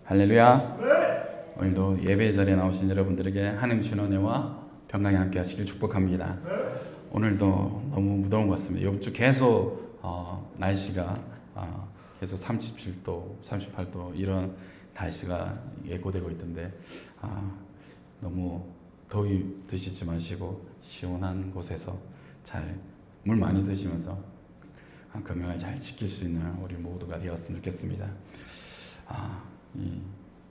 할렐루야. 오늘도 예배 자리에 나오신 여러분들에게 하나님 주신 은혜와 평강이 함께 하시길 축복합니다. 오늘도 너무 무더운 것 같습니다. 이번 주 계속 날씨가 계속 37도, 38도 이런 날씨가 예고되고 있던데 너무 더위 드시지 마시고 시원한 곳에서 잘 물 많이 드시면서 건강을 잘 지킬 수 있는 우리 모두가 되었으면 좋겠습니다.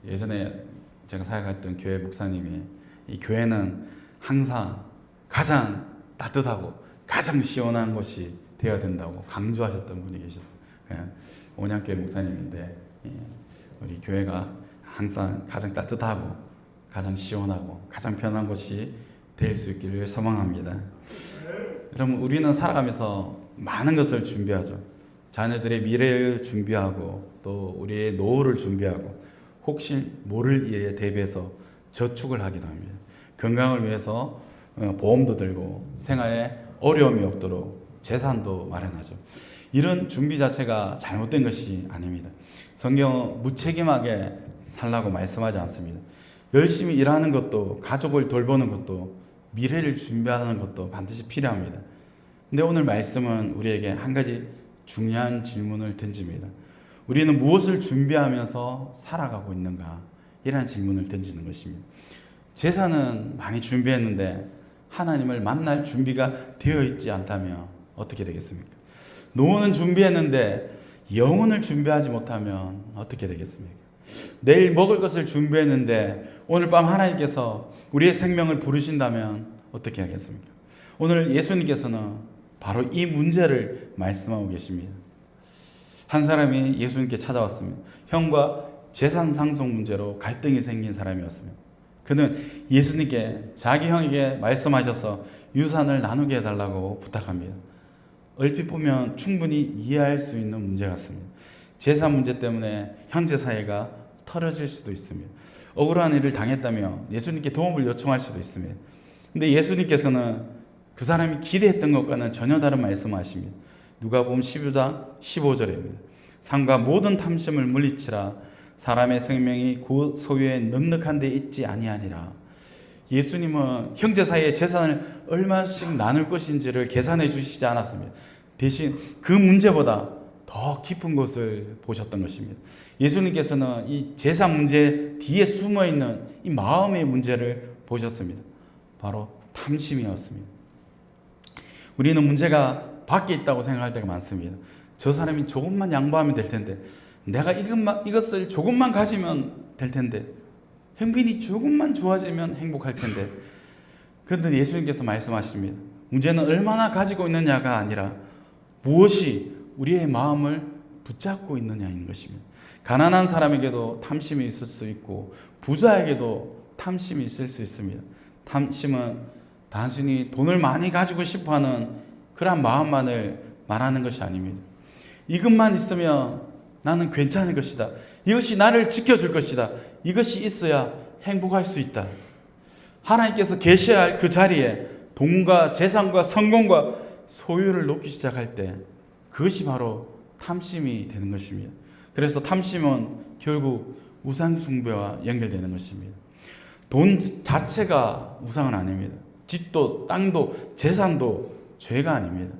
예전에 제가 사역했던 교회 목사님이 이 교회는 항상 가장 따뜻하고 가장 시원한 곳이 되어야 된다고 강조하셨던 분이 계셨어요. 온양교회 목사님인데 우리 교회가 항상 가장 따뜻하고 가장 시원하고 가장 편한 곳이 될 수 있기를 소망합니다. 여러분, 우리는 살아가면서 많은 것을 준비하죠. 자녀들의 미래를 준비하고 또 우리의 노후를 준비하고 혹시 모를 일에 대비해서 저축을 하기도 합니다. 건강을 위해서 보험도 들고 생활에 어려움이 없도록 재산도 마련하죠. 이런 준비 자체가 잘못된 것이 아닙니다. 성경은 무책임하게 살라고 말씀하지 않습니다. 열심히 일하는 것도 가족을 돌보는 것도 미래를 준비하는 것도 반드시 필요합니다. 근데 오늘 말씀은 우리에게 한 가지 중요한 질문을 던집니다. 우리는 무엇을 준비하면서 살아가고 있는가? 이라는 질문을 던지는 것입니다. 제사는 많이 준비했는데 하나님을 만날 준비가 되어 있지 않다면 어떻게 되겠습니까? 노후는 준비했는데 영혼을 준비하지 못하면 어떻게 되겠습니까? 내일 먹을 것을 준비했는데 오늘 밤 하나님께서 우리의 생명을 부르신다면 어떻게 하겠습니까? 오늘 예수님께서는 바로 이 문제를 말씀하고 계십니다. 한 사람이 예수님께 찾아왔습니다. 형과 재산 상속 문제로 갈등이 생긴 사람이었습니다. 그는 예수님께 자기 형에게 말씀하셔서 유산을 나누게 해달라고 부탁합니다. 얼핏 보면 충분히 이해할 수 있는 문제 같습니다. 재산 문제 때문에 형제 사이가 털어질 수도 있습니다. 억울한 일을 당했다며 예수님께 도움을 요청할 수도 있습니다. 근데 예수님께서는 그 사람이 기대했던 것과는 전혀 다른 말씀을 하십니다. 누가복음 12장 15절입니다. 삶과 모든 탐심을 물리치라. 사람의 생명이 그 소유에 넉넉한 데 있지 아니하니라. 예수님은 형제 사이의 재산을 얼마씩 나눌 것인지를 계산해 주시지 않았습니다. 대신 그 문제보다 더 깊은 것을 보셨던 것입니다. 예수님께서는 이 재산 문제 뒤에 숨어있는 이 마음의 문제를 보셨습니다. 바로 탐심이었습니다. 우리는 문제가 밖에 있다고 생각할 때가 많습니다. 저 사람이 조금만 양보하면 될 텐데, 내가 이것을 조금만 가지면 될 텐데, 형편이 조금만 좋아지면 행복할 텐데. 그런데 예수님께서 말씀하십니다. 문제는 얼마나 가지고 있느냐가 아니라 무엇이 우리의 마음을 붙잡고 있느냐인 것입니다. 가난한 사람에게도 탐심이 있을 수 있고 부자에게도 탐심이 있을 수 있습니다. 탐심은 단순히 돈을 많이 가지고 싶어하는 그런 마음만을 말하는 것이 아닙니다. 이것만 있으면 나는 괜찮을 것이다. 이것이 나를 지켜줄 것이다. 이것이 있어야 행복할 수 있다. 하나님께서 계셔야 그 자리에 돈과 재산과 성공과 소유를 놓기 시작할 때 그것이 바로 탐심이 되는 것입니다. 그래서 탐심은 결국 우상 숭배와 연결되는 것입니다. 돈 자체가 우상은 아닙니다. 집도 땅도 재산도 죄가 아닙니다.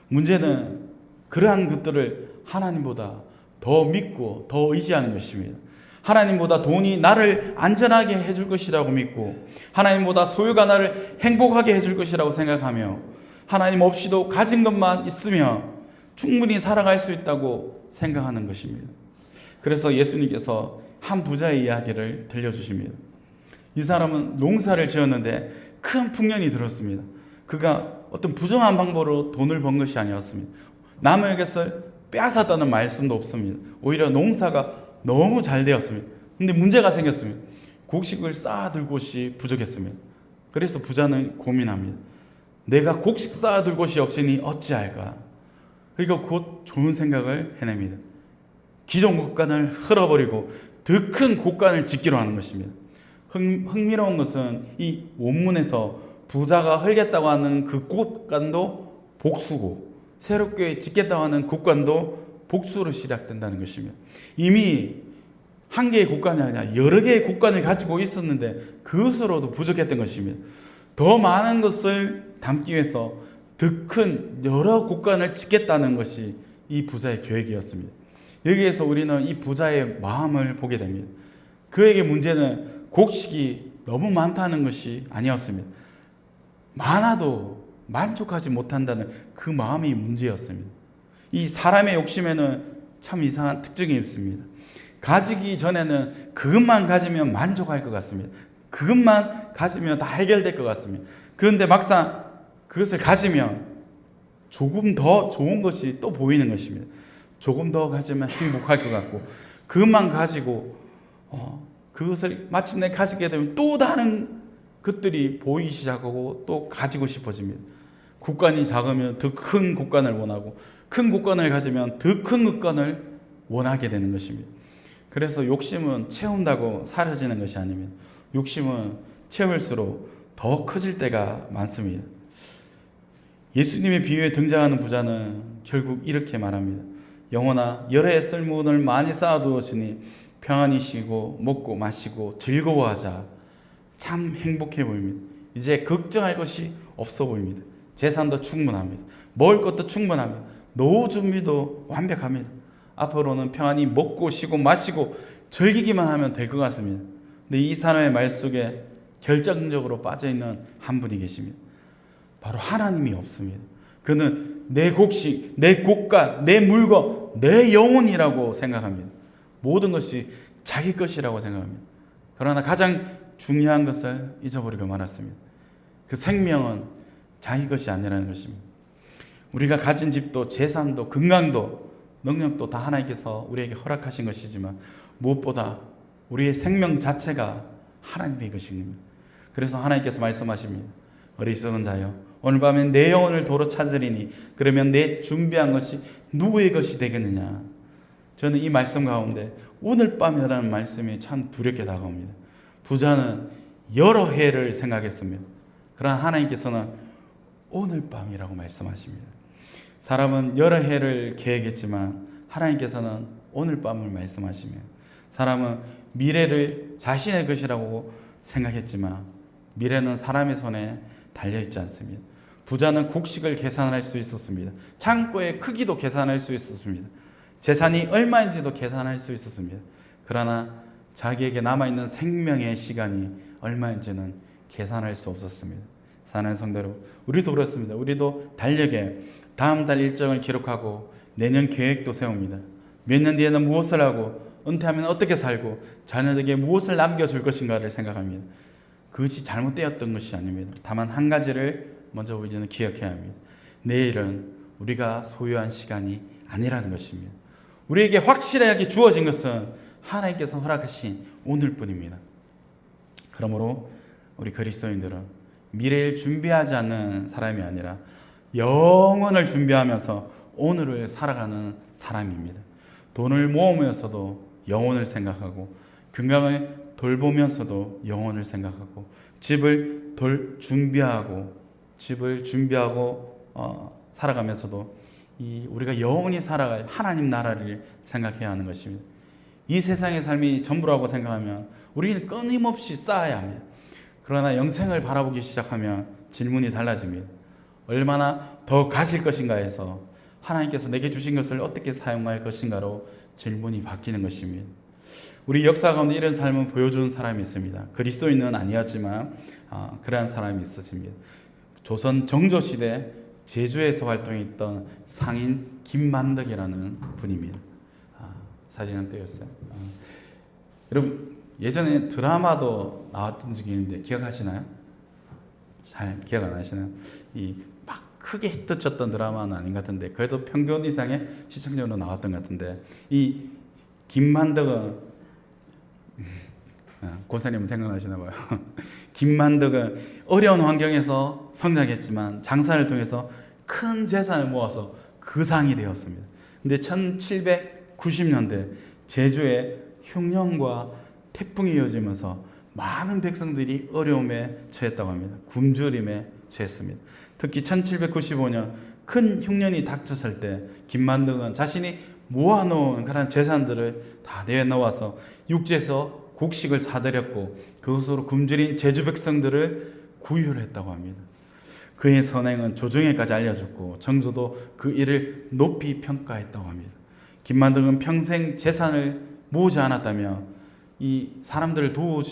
문제는 그러한 것들을 하나님보다 더 믿고 더 의지하는 것입니다. 하나님보다 돈이 나를 안전하게 해줄 것이라고 믿고 하나님보다 소유가 나를 행복하게 해줄 것이라고 생각하며 하나님 없이도 가진 것만 있으면 충분히 살아갈 수 있다고 생각하는 것입니다. 그래서 예수님께서 한 부자의 이야기를 들려주십니다. 이 사람은 농사를 지었는데 큰 풍년이 들었습니다. 그가 어떤 부정한 방법으로 돈을 번 것이 아니었습니다. 남의 것을 빼앗았다는 말씀도 없습니다. 오히려 농사가 너무 잘 되었습니다. 근데 문제가 생겼습니다. 곡식을 쌓아둘 곳이 부족했습니다. 그래서 부자는 고민합니다. 내가 곡식 쌓아둘 곳이 없으니 어찌할까? 그리고 곧 좋은 생각을 해냅니다. 기존 곳간을 헐어버리고 더 큰 곳간을 짓기로 하는 것입니다. 흥미로운 것은 이 원문에서 부자가 헐겠다고 하는 그 곳간도 복수고 새롭게 짓겠다고 하는 곳간도 복수로 시작된다는 것입니다. 이미 한 개의 곳간이 아니라 여러 개의 곳간을 가지고 있었는데 그것으로도 부족했던 것입니다. 더 많은 것을 담기 위해서 더 큰 여러 곳간을 짓겠다는 것이 이 부자의 계획이었습니다. 여기에서 우리는 이 부자의 마음을 보게 됩니다. 그에게 문제는 곡식이 너무 많다는 것이 아니었습니다. 많아도 만족하지 못한다는 그 마음이 문제였습니다. 이 사람의 욕심에는 참 이상한 특징이 있습니다. 가지기 전에는 그것만 가지면 만족할 것 같습니다. 그것만 가지면 다 해결될 것 같습니다. 그런데 막상 그것을 가지면 조금 더 좋은 것이 또 보이는 것입니다. 조금 더 가지면 행복할 것 같고, 그것만 가지고 그것을 마침내 가지게 되면 또 다른 것들이 보이기 시작하고 또 가지고 싶어집니다. 곳간이 작으면 더 큰 곳간을 원하고, 큰 곳간을 가지면 더 큰 곳간을 원하게 되는 것입니다. 그래서 욕심은 채운다고 사라지는 것이 아닙니다. 욕심은 채울수록 더 커질 때가 많습니다. 예수님의 비유에 등장하는 부자는 결국 이렇게 말합니다. 영혼아, 여러 해 쓸모를 많이 쌓아두었으니 평안히 쉬고 먹고 마시고 즐거워하자. 참 행복해 보입니다. 이제 걱정할 것이 없어 보입니다. 재산도 충분합니다. 먹을 것도 충분합니다. 노후 준비도 완벽합니다. 앞으로는 평안히 먹고 쉬고 마시고 즐기기만 하면 될 것 같습니다. 근데 이 사람의 말 속에 결정적으로 빠져있는 한 분이 계십니다. 바로 하나님이 없습니다. 그는 내 곡식, 내 곳간, 내 물건, 내 영혼이라고 생각합니다. 모든 것이 자기 것이라고 생각합니다. 그러나 가장 중요한 것을 잊어버리고 말았습니다. 그 생명은 자기 것이 아니라는 것입니다. 우리가 가진 집도 재산도 건강도 능력도 다 하나님께서 우리에게 허락하신 것이지만 무엇보다 우리의 생명 자체가 하나님의 것입니다. 그래서 하나님께서 말씀하십니다. 어리석은 자여, 오늘 밤에 내 영혼을 도로 찾으리니 그러면 내 준비한 것이 누구의 것이 되겠느냐. 저는 이 말씀 가운데 오늘 밤이라는 말씀이 참 두렵게 다가옵니다. 부자는 여러 해를 생각했습니다. 그러나 하나님께서는 오늘 밤이라고 말씀하십니다. 사람은 여러 해를 계획했지만 하나님께서는 오늘 밤을 말씀하시며, 사람은 미래를 자신의 것이라고 생각했지만 미래는 사람의 손에 달려있지 않습니다. 부자는 곡식을 계산할 수 있었습니다. 창고의 크기도 계산할 수 있었습니다. 재산이 얼마인지도 계산할 수 있었습니다. 그러나 자기에게 남아있는 생명의 시간이 얼마인지는 계산할 수 없었습니다. 사랑하는 성도 여러분, 우리도 그렇습니다. 우리도 달력에 다음 달 일정을 기록하고 내년 계획도 세웁니다. 몇 년 뒤에는 무엇을 하고 은퇴하면 어떻게 살고 자녀에게 무엇을 남겨줄 것인가를 생각합니다. 그것이 잘못되었던 것이 아닙니다. 다만 한 가지를 먼저 우리는 기억해야 합니다. 내일은 우리가 소유한 시간이 아니라는 것입니다. 우리에게 확실하게 주어진 것은 하나님께서 허락하신 오늘뿐입니다. 그러므로 우리 그리스도인들은 미래를 준비하지 않는 사람이 아니라 영원을 준비하면서 오늘을 살아가는 사람입니다. 돈을 모으면서도 영혼을 생각하고, 건강을 돌보면서도 영혼을 생각하고, 집을 준비하고 살아가면서도 우리가 영원히 살아갈 하나님 나라를 생각해야 하는 것입니다. 이 세상의 삶이 전부라고 생각하면 우리는 끊임없이 쌓아야 합니다. 그러나 영생을 바라보기 시작하면 질문이 달라집니다. 얼마나 더 가질 것인가 해서 하나님께서 내게 주신 것을 어떻게 사용할 것인가로 질문이 바뀌는 것입니다. 우리 역사 가운데 이런 삶을 보여주는 사람이 있습니다. 그리스도인은 아니었지만 그러한 사람이 있었습니다. 조선 정조시대 제주에서 활동했던 상인 김만덕이라는 분입니다. 사진 한번 떼었어요. 여러분, 예전에 드라마도 나왔던 적이 있는데 기억하시나요? 잘 기억 안 하시나요? 막 크게 히트쳤던 드라마는 아닌 것 같은데 그래도 평균 이상의 시청률로 나왔던 것 같은데, 이 김만덕은 고사님은 생각나시나 봐요. 김만덕은 어려운 환경에서 성장했지만 장사를 통해서 큰 재산을 모아서 거상이 되었습니다. 근데 1790년대 제주에 흉년과 태풍이 이어지면서 많은 백성들이 어려움에 처했다고 합니다. 굶주림에 처했습니다. 특히 1795년 큰 흉년이 닥쳤을 때 김만덕은 자신이 모아놓은 그런 재산들을 다 내놓아서 육지에서 곡식을 사들였고 그것으로 굶주린 제주 백성들을 구휼을 했다고 합니다. 그의 선행은 조정에까지 알려졌고 정조도 그 일을 높이 평가했다고 합니다. 김만등은 평생 재산을 모으지 않았다면 이 사람들을 도울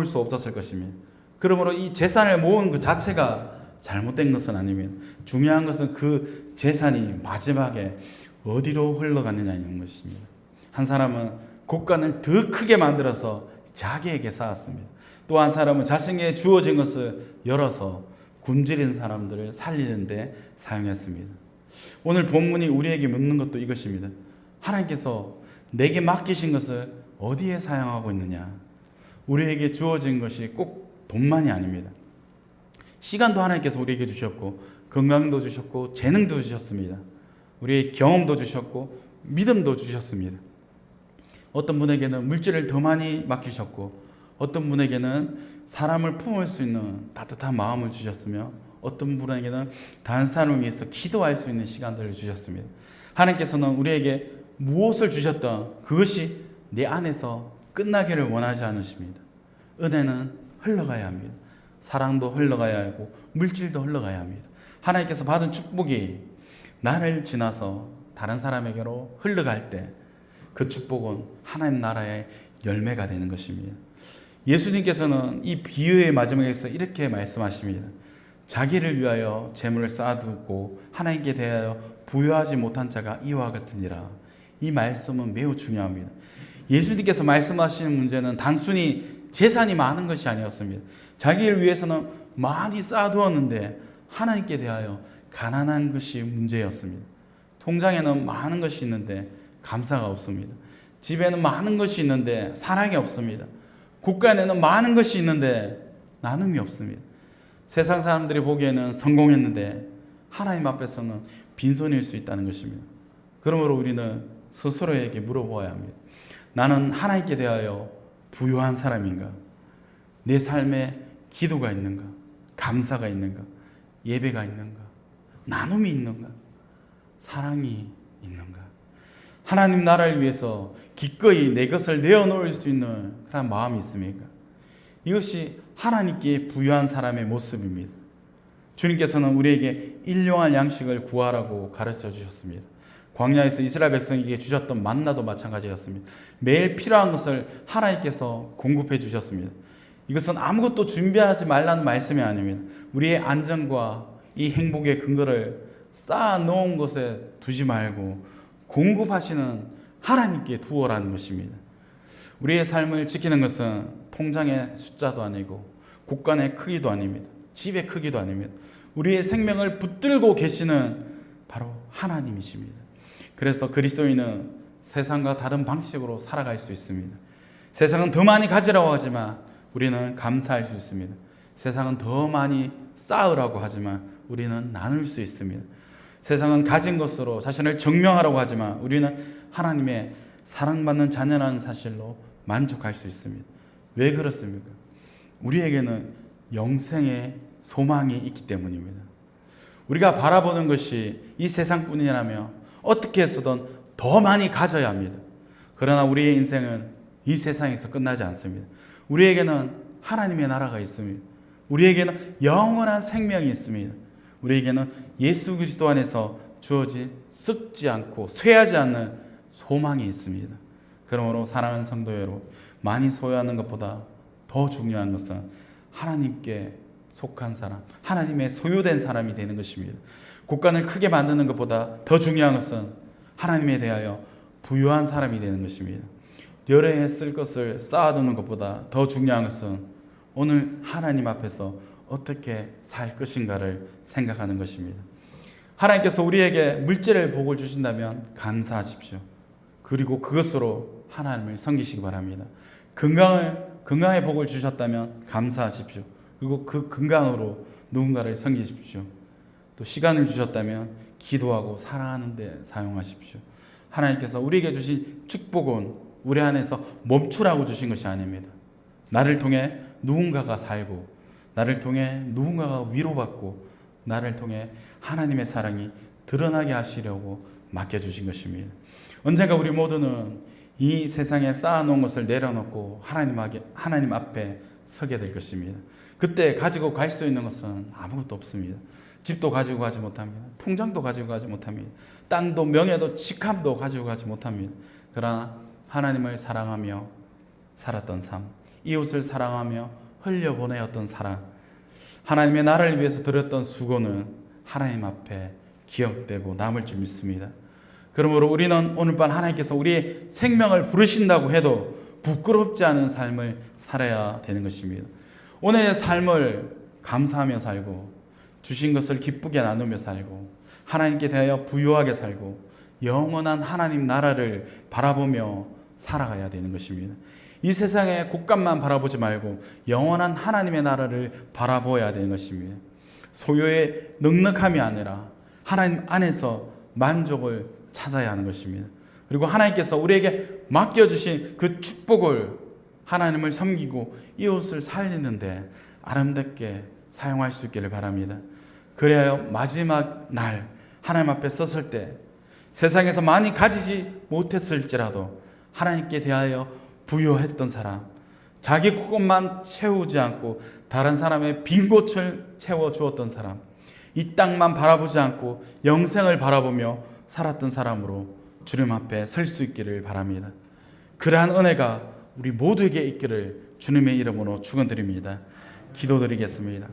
수 없었을 것입니다. 그러므로 이 재산을 모은 그 자체가 잘못된 것은 아닙니다. 중요한 것은 그 재산이 마지막에 어디로 흘러가느냐는 것입니다. 한 사람은 곡간을 더 크게 만들어서 자기에게 쌓았습니다. 또 한 사람은 자신에게 주어진 것을 열어서 굶주린 사람들을 살리는 데 사용했습니다. 오늘 본문이 우리에게 묻는 것도 이것입니다. 하나님께서 내게 맡기신 것을 어디에 사용하고 있느냐? 우리에게 주어진 것이 꼭 돈만이 아닙니다. 시간도 하나님께서 우리에게 주셨고 건강도 주셨고 재능도 주셨습니다. 우리의 경험도 주셨고 믿음도 주셨습니다. 어떤 분에게는 물질을 더 많이 맡기셨고 어떤 분에게는 사람을 품을 수 있는 따뜻한 마음을 주셨으며 어떤 분에게는 다른 사람을 위해서 기도할 수 있는 시간들을 주셨습니다. 하나님께서는 우리에게 무엇을 주셨던 그것이 내 안에서 끝나기를 원하지 않으십니다. 은혜는 흘러가야 합니다. 사랑도 흘러가야 하고 물질도 흘러가야 합니다. 하나님께서 받은 축복이 나를 지나서 다른 사람에게로 흘러갈 때 그 축복은 하나님 나라의 열매가 되는 것입니다. 예수님께서는 이 비유의 마지막에서 이렇게 말씀하십니다. 자기를 위하여 재물을 쌓아두고 하나님께 대하여 부여하지 못한 자가 이와 같으니라. 이 말씀은 매우 중요합니다. 예수님께서 말씀하시는 문제는 단순히 재산이 많은 것이 아니었습니다. 자기를 위해서는 많이 쌓아두었는데 하나님께 대하여 가난한 것이 문제였습니다. 통장에는 많은 것이 있는데 감사가 없습니다. 집에는 많은 것이 있는데 사랑이 없습니다. 국가에는 많은 것이 있는데 나눔이 없습니다. 세상 사람들이 보기에는 성공했는데 하나님 앞에서는 빈손일 수 있다는 것입니다. 그러므로 우리는 스스로에게 물어보아야 합니다. 나는 하나님께 대하여 부유한 사람인가? 내 삶에 기도가 있는가? 감사가 있는가? 예배가 있는가? 나눔이 있는가? 사랑이 있는가? 하나님 나라를 위해서 기꺼이 내 것을 내어놓을 수 있는 그런 마음이 있습니까? 이것이 하나님께 부유한 사람의 모습입니다. 주님께서는 우리에게 일용할 양식을 구하라고 가르쳐 주셨습니다. 광야에서 이스라엘 백성에게 주셨던 만나도 마찬가지였습니다. 매일 필요한 것을 하나님께서 공급해 주셨습니다. 이것은 아무것도 준비하지 말라는 말씀이 아닙니다. 우리의 안전과 이 행복의 근거를 쌓아놓은 곳에 두지 말고 공급하시는 하나님께 두어라는 것입니다. 우리의 삶을 지키는 것은 통장의 숫자도 아니고 곳간의 크기도 아닙니다. 집의 크기도 아닙니다. 우리의 생명을 붙들고 계시는 바로 하나님이십니다. 그래서 그리스도인은 세상과 다른 방식으로 살아갈 수 있습니다. 세상은 더 많이 가지라고 하지만 우리는 감사할 수 있습니다. 세상은 더 많이 쌓으라고 하지만 우리는 나눌 수 있습니다. 세상은 가진 것으로 자신을 증명하라고 하지만 우리는 하나님의 사랑받는 자녀라는 사실로 만족할 수 있습니다. 왜 그렇습니까? 우리에게는 영생의 소망이 있기 때문입니다. 우리가 바라보는 것이 이 세상뿐이라면 어떻게 해서든 더 많이 가져야 합니다. 그러나 우리의 인생은 이 세상에서 끝나지 않습니다. 우리에게는 하나님의 나라가 있습니다. 우리에게는 영원한 생명이 있습니다. 우리에게는 예수 그리스도 안에서 주어진 썩지 않고 쇠하지 않는 소망이 있습니다. 그러므로 사랑하는 성도 여러분, 많이 소유하는 것보다 더 중요한 것은 하나님께 속한 사람, 하나님의 소유된 사람이 되는 것입니다. 곳간을 크게 만드는 것보다 더 중요한 것은 하나님에 대하여 부유한 사람이 되는 것입니다. 여러 해 쓸 것을 쌓아두는 것보다 더 중요한 것은 오늘 하나님 앞에서 어떻게 살 것인가를 생각하는 것입니다. 하나님께서 우리에게 물질의 복을 주신다면 감사하십시오. 그리고 그것으로 하나님을 섬기시기 바랍니다. 건강의 복을 주셨다면 감사하십시오. 그리고 그 건강으로 누군가를 섬기십시오. 또 시간을 주셨다면 기도하고 사랑하는 데 사용하십시오. 하나님께서 우리에게 주신 축복은 우리 안에서 멈추라고 주신 것이 아닙니다. 나를 통해 누군가가 살고 나를 통해 누군가가 위로받고 나를 통해 하나님의 사랑이 드러나게 하시려고 맡겨주신 것입니다. 언젠가 우리 모두는 이 세상에 쌓아놓은 것을 내려놓고 하나님 앞에 서게 될 것입니다. 그때 가지고 갈 수 있는 것은 아무것도 없습니다. 집도 가지고 가지 못합니다. 통장도 가지고 가지 못합니다. 땅도 명예도 직함도 가지고 가지 못합니다. 그러나 하나님을 사랑하며 살았던 삶, 이웃을 사랑하며 흘려보내었던 사랑, 하나님의 나라를 위해서 드렸던 수고는 하나님 앞에 기억되고 남을 줄 믿습니다. 그러므로 우리는 오늘 밤 하나님께서 우리의 생명을 부르신다고 해도 부끄럽지 않은 삶을 살아야 되는 것입니다. 오늘의 삶을 감사하며 살고 주신 것을 기쁘게 나누며 살고 하나님께 대하여 부유하게 살고 영원한 하나님 나라를 바라보며 살아가야 되는 것입니다. 이 세상의 곳간만 바라보지 말고 영원한 하나님의 나라를 바라보아야 되는 것입니다. 소유의 넉넉함이 아니라 하나님 안에서 만족을 찾아야 하는 것입니다. 그리고 하나님께서 우리에게 맡겨주신 그 축복을 하나님을 섬기고 이웃을 살리는데 아름답게 사용할 수 있기를 바랍니다. 그래야 마지막 날 하나님 앞에 섰을 때 세상에서 많이 가지지 못했을지라도 하나님께 대하여 부유했던 사람, 자기 것만 채우지 않고 다른 사람의 빈 곳을 채워주었던 사람, 이 땅만 바라보지 않고 영생을 바라보며 살았던 사람으로 주님 앞에 설 수 있기를 바랍니다. 그러한 은혜가 우리 모두에게 있기를 주님의 이름으로 축원드립니다. 기도드리겠습니다.